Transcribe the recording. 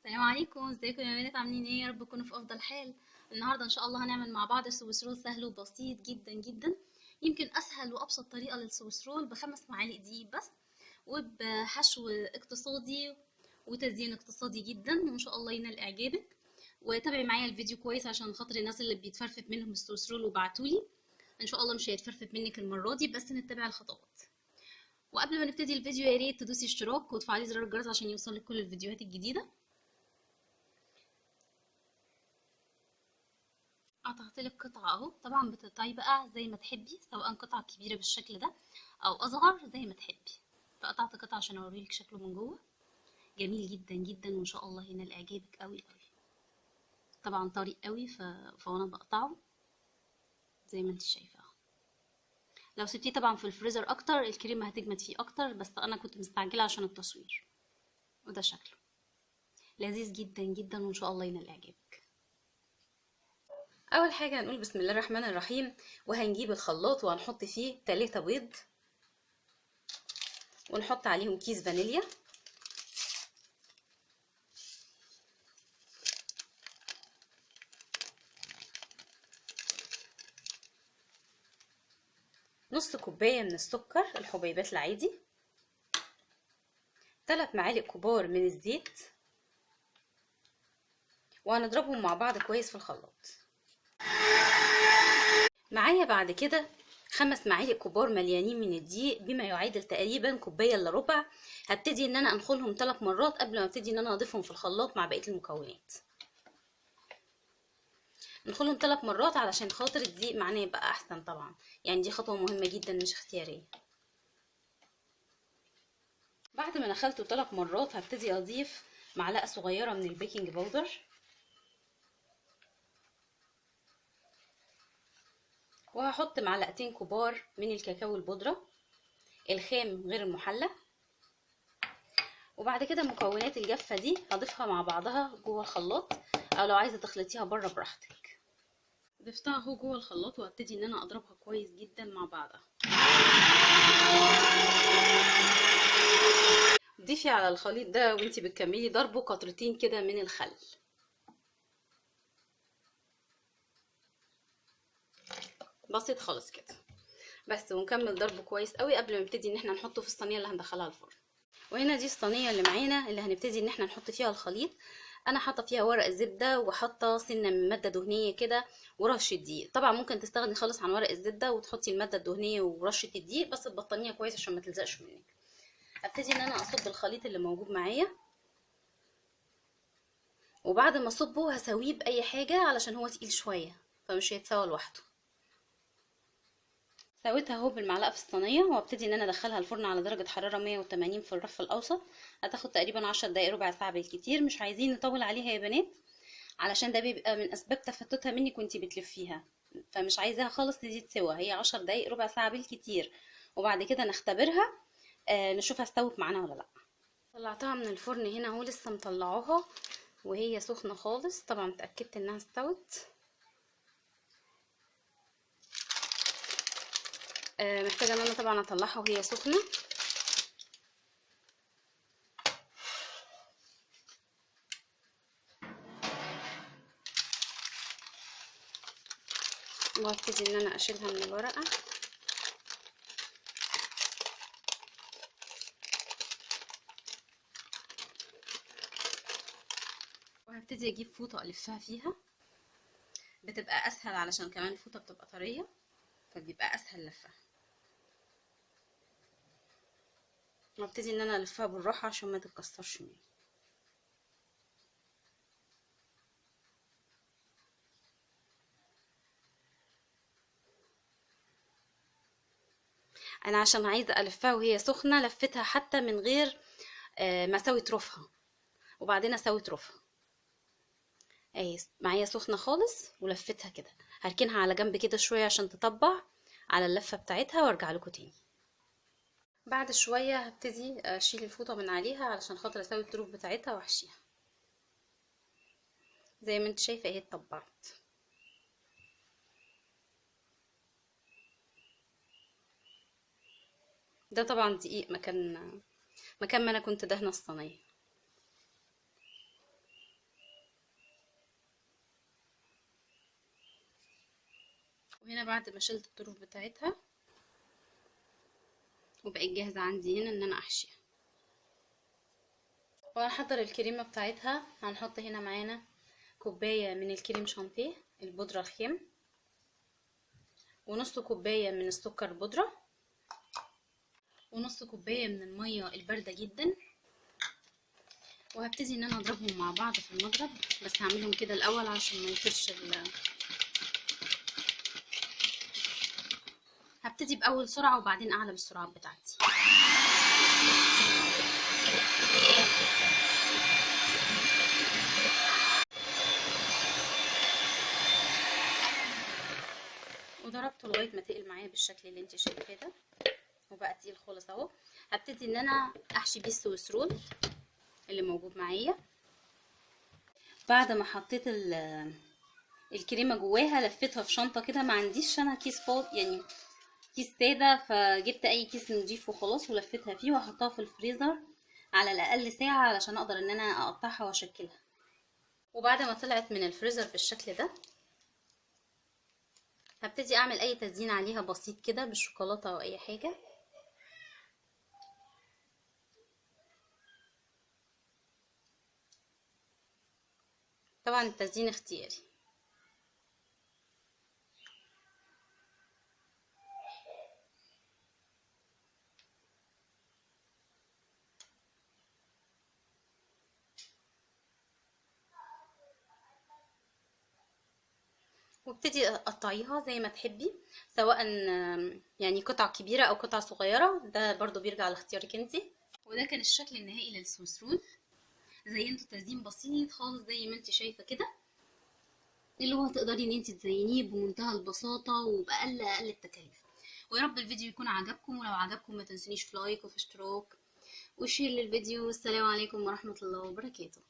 السلام عليكم، ازيكم يا بنات؟ عاملين ايه؟ يا رب تكونوا في افضل حال. النهارده ان شاء الله هنعمل مع بعض سويس سهل وبسيط جدا جدا. يمكن اسهل وابسط طريقه للسويس رول ب5 معالق دقيق بس، وبحشو اقتصادي وتزيين اقتصادي جدا، وان شاء الله ينال اعجابك. وتابعي معايا الفيديو كويس عشان خاطر الناس اللي بيتفرفت منهم السويس رول وبعتولي. ان شاء الله مش هيتفرفت منك المره دي، بس نتبع الخطوات. وقبل ما نبتدي الفيديو يا ريت تدوسي اشتراك وتفعلي زر الجرس عشان يوصلك كل الفيديوهات الجديده. قطعت لك قطعة اهو، طبعا بتقطعي بقى زي ما تحبي، سواء قطعة كبيرة بالشكل ده او اصغر زي ما تحبي. فقطعت قطعة عشان اوريلك شكله من جوه. جميل جدا جدا وان شاء الله ينال اعجابك قوي قوي. طبعا طري قوي فانا بقطعه زي ما انت شايفه اهو. لو سبتيه طبعا في الفريزر اكتر الكريمة هتجمد فيه اكتر، بس انا كنت مستعجلة عشان التصوير. وده شكله لذيذ جدا جدا وان شاء الله ينال اعجابك. اول حاجة هنقول بسم الله الرحمن الرحيم، وهنجيب الخلاط وهنحط فيه 3 بيض، ونحط عليهم كيس فانيليا، نص كوباية من السكر الحبيبات العادي، 3 معالق كبار من الزيت، وهنضربهم مع بعض كويس في الخلاط. معايا بعد كده 5 معالق كبار مليانين من الدقيق بما يعادل تقريبا كوباية الا ربع. هبتدي ان انا انخلهم 3 مرات قبل ما ابتدي ان انا اضيفهم في الخلاط مع بقية المكونات. ندخلهم 3 مرات علشان خاطر الدقيق معانا يبقى احسن طبعا، يعني دي خطوة مهمة جدا مش اختيارية. بعد ما نخلته 3 مرات هبتدي اضيف معلقة صغيرة من البيكنج باودر، وهحط معلقتين كبار من الكاكاو البودرة الخام غير المحلى. وبعد كده مكونات الجافة دي هضيفها مع بعضها جوه الخلاط، او لو عايزة تخلطيها بره براحتك. ضفتها اهو جوه الخلاط وهبتدي ان انا اضربها كويس جدا مع بعضها. ضيفي على الخليط ده وانتي بتكملي ضربه قطرتين كده من الخل. بسيط خالص كده بس، ونكمل ضربه كويس قوي قبل ما نبتدي ان احنا نحطه في الصينيه اللي هندخلها الفرن. وهنا دي الصينيه اللي معانا اللي هنبتدي ان احنا نحط فيها الخليط. انا حاطه فيها ورق الزبده وحاطه سنه من ماده دهنيه كده ورشه دقيق. طبعا ممكن تستغني خالص عن ورق الزبده وتحطي الماده الدهنيه ورشه الدقيق، بس تبطنيها كويس عشان ما تلزقش منك. ابتدي ان انا اصب الخليط اللي موجود معايا، وبعد ما اصبه هسويه باي حاجه علشان هو تقيل شويه فمش هيتسوى لوحده. سويتها اهو بالمعلقه في الصينيه، وابتدي ان انا ادخلها الفرن على درجه حراره 180 في الرف الاوسط. هتاخد تقريبا 10 دقايق ربع ساعه بالكتير، مش عايزين نطول عليها يا بنات علشان ده بيبقى من اسباب تفتتها منك وانتي بتلفيها، فمش عايزاها خالص تزيد سوا. هي 10 دقايق ربع ساعه بالكتير، وبعد كده نختبرها نشوفها استوت معانا ولا لا. طلعتها من الفرن هنا اهو، لسه مطلعاها وهي سخنه خالص. طبعا اتاكدت انها استوت. محتاجه ان انا طبعا اطلعها وهي سخنه. وهبتدي ان انا اشيلها من الورقه. وهبتدي اجيب فوطه الفها فيها، بتبقى اسهل علشان كمان الفوطه بتبقى طريه فبيبقى اسهل لفها. وابتدي ان انا الفها بالراحه عشان ما تتكسرش مني. انا عشان عايزه الفها وهي سخنه لفتها حتى من غير ما اسوي طرفها، وبعدين اسوي طرفها اهي معايا سخنه خالص ولفتها كده. هركنها على جنب كده شويه عشان تطبع على اللفه بتاعتها وارجع لكم تاني. بعد شويه هبتدي اشيل الفوطه من عليها علشان خاطر اسوي الطروف بتاعتها واحشيها. زي ما انت شايفه اهي اتطبعت. ده طبعا دقيق مكان ما انا كنت دهنه الصينيه. هنا بعد ما شلت الطروف بتاعتها وبقت جاهزة عندي هنا ان انا احشيها. وهنحضر الكريمة بتاعتها. هنحط هنا معانا كوباية من الكريم شانتيه البودرة الخام، ونص كوباية من السكر البودرة، ونص كوباية من المية الباردة جدا. وهبتدي ان انا اضربهم مع بعض في المضرب، بس هعملهم كده الاول عشان ما يطيرش هبتدي باول سرعة وبعدين اعلى بالسرعات بتاعتي. وضربته لغايه ما تقل معايا بالشكل اللي انت شايفاه ده، وبقى تقيل خالص اهو. هبتدي ان انا احشي بيه السويس رول اللي موجود معايا. بعد ما حطيت الكريمه جواها لفيتها في شنطه كده، ما عنديش انا كيس فاضي يعني كيس ساده، فجبت اي كيس نضيف وخلاص ولفيتها فيه، وهحطها في الفريزر على الاقل ساعه علشان اقدر ان انا اقطعها واشكلها. وبعد ما طلعت من الفريزر بالشكل ده، هبتدي اعمل اي تزيين عليها بسيط كده بالشوكولاته او اي حاجه. طبعا التزيين اختياري. وابتدي قطعيها زي ما تحبي، سواء يعني قطع كبيرة او قطع صغيرة، ده برضو بيرجع لاختيارك انتي. وده كان الشكل النهائي للسويس رول. زينته تزيين بسيط خالص زي ما انت شايفة كده، اللي هو تقدري ان انت تزينيه بمنتهى البساطة وبأقل التكاليف. ويا رب الفيديو يكون عجبكم، ولو عجبكم ما تنسونيش في لايك وفي اشتراك وشير للفيديو. والسلام عليكم ورحمة الله وبركاته.